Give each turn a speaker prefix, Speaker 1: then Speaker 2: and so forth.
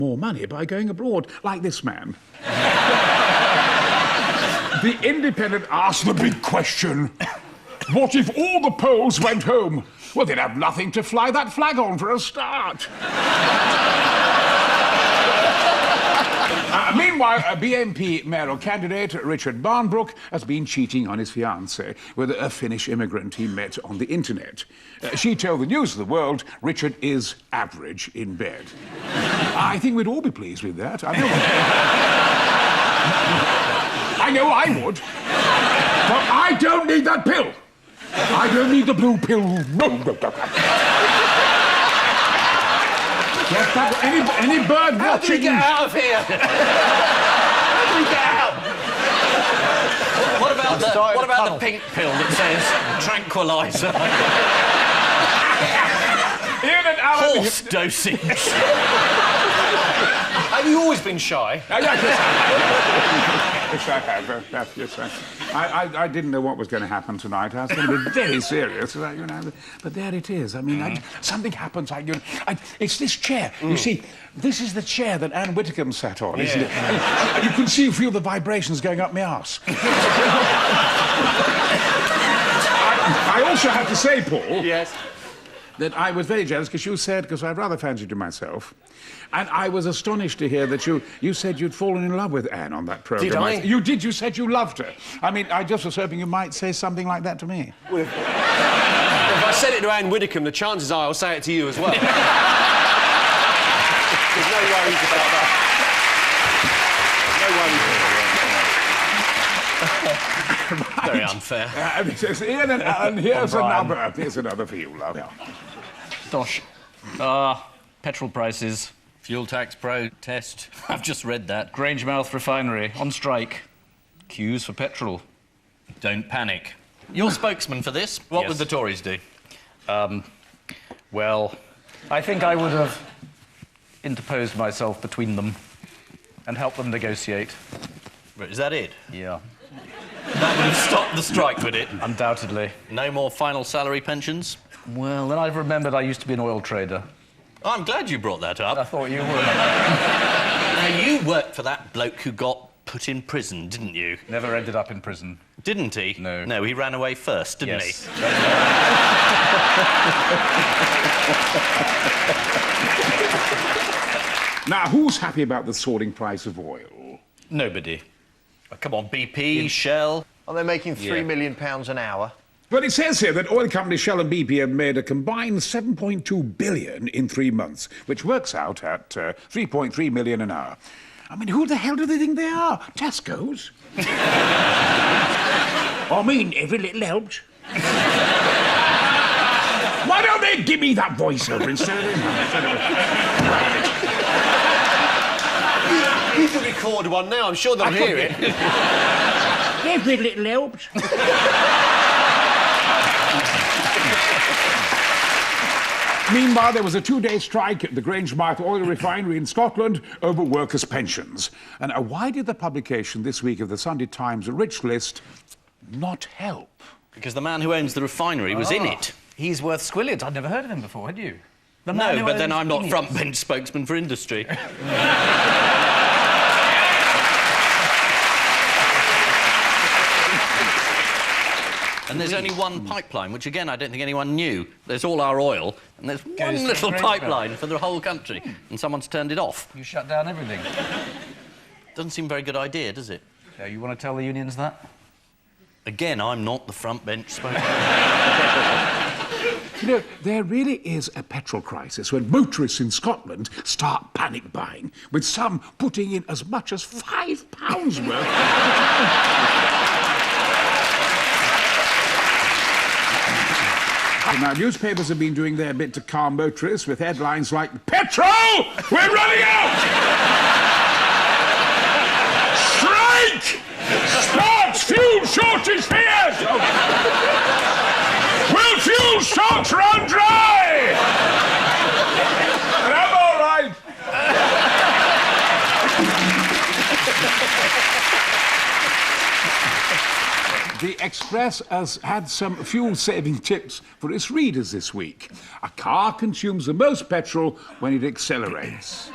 Speaker 1: more money by going abroad, like this man. The Independent asked the big question. What if all the Poles went home? Well, they'd have nothing to fly that flag on for a start. Meanwhile, BNP mayoral candidate Richard Barnbrook has been cheating on his fiancée with a Finnish immigrant he met on the internet. She told the News of the World Richard is average in bed. I think we'd all be pleased with that. I know I would. But I don't need that pill. I don't need the blue pill. No. Any bird
Speaker 2: How
Speaker 1: watching...
Speaker 2: do we get out of here? How do we get out?
Speaker 3: What about the pink pill that says tranquilizer?
Speaker 1: Ian and Alan...
Speaker 3: Horse dosage.
Speaker 2: Have you always been shy?
Speaker 1: Yes, I have. Yes, I didn't know what was going to happen tonight. I was going to be very serious, you know. But there it is. I mean, something happens. It's this chair. You see, this is the chair that Anne Whitcomb sat on, isn't it? And you can feel the vibrations going up my arse. I also have to say, Paul...
Speaker 2: Yes?
Speaker 1: ...that I was very jealous because you said, because I rather fancied you myself, and I was astonished to hear that you said you'd fallen in love with Anne on that programme.
Speaker 2: Did I?
Speaker 1: You did. You said you loved her. I mean, I just was hoping you might say something like that to me.
Speaker 2: Well, if I said it to Anne Widdecombe, the chances are I'll say it to you as well. There's no worries about that. No worries.
Speaker 3: Very unfair.
Speaker 1: Ian and Alan, here's another for you, love.
Speaker 4: Dosh. Petrol prices.
Speaker 3: Fuel tax protest. I've just read that.
Speaker 4: Grangemouth refinery on strike. Queues for petrol.
Speaker 3: Don't panic. You're spokesman for this. What would the Tories do?
Speaker 4: Well, I think I would have interposed myself between them and helped them negotiate.
Speaker 3: Is that it?
Speaker 4: Yeah.
Speaker 3: That would have stopped the strike, would it?
Speaker 4: Undoubtedly.
Speaker 3: No more final salary pensions?
Speaker 4: Well, then I've remembered I used to be an oil trader.
Speaker 3: Oh, I'm glad you brought that up.
Speaker 4: I thought you would.
Speaker 3: Now, you worked for that bloke who got put in prison, didn't you?
Speaker 4: Never ended up in prison.
Speaker 3: Didn't he?
Speaker 4: No.
Speaker 3: No, he ran away first, didn't he?
Speaker 1: Now, who's happy about the soaring price of oil?
Speaker 4: Nobody.
Speaker 3: Oh, come on, BP, Shell...
Speaker 2: Are they making £3 million an hour?
Speaker 1: Well, it says here that oil companies Shell and BP have made a combined $7.2 billion in 3 months, which works out at $3.3 million an hour. I mean, who the hell do they think they are? Tesco's? I mean, every little helps. Why don't they give me that voiceover instead of
Speaker 2: You can record one now, I'm sure they'll hear it.
Speaker 1: Every little helps. Meanwhile, there was a 2-day strike at the Grangemouth oil refinery in Scotland over workers' pensions. And why did the publication this week of the Sunday Times Rich List not help?
Speaker 3: Because the man who owns the refinery was in it.
Speaker 4: He's worth squillions. I'd never heard of him before, had you?
Speaker 3: No, but then I'm not front-bench spokesman for industry. And there's only one pipeline, which, again, I don't think anyone knew. There's all our oil, and there's one little pipeline for the whole country, and someone's turned it off.
Speaker 4: You shut down everything.
Speaker 3: Doesn't seem a very good idea, does it?
Speaker 4: So you want to tell the unions that?
Speaker 3: Again, I'm not the front-bench spokesman.
Speaker 1: You know, there really is a petrol crisis when motorists in Scotland start panic buying, with some putting in as much as £5 worth. Now, newspapers have been doing their bit to calm motorists with headlines like, "Petrol! We're running out! Strike! Sports fuel shortage fears! Will fuel stocks run dry?" And I'm all right. The Express has had some fuel-saving tips for its readers this week. A car consumes the most petrol when it accelerates.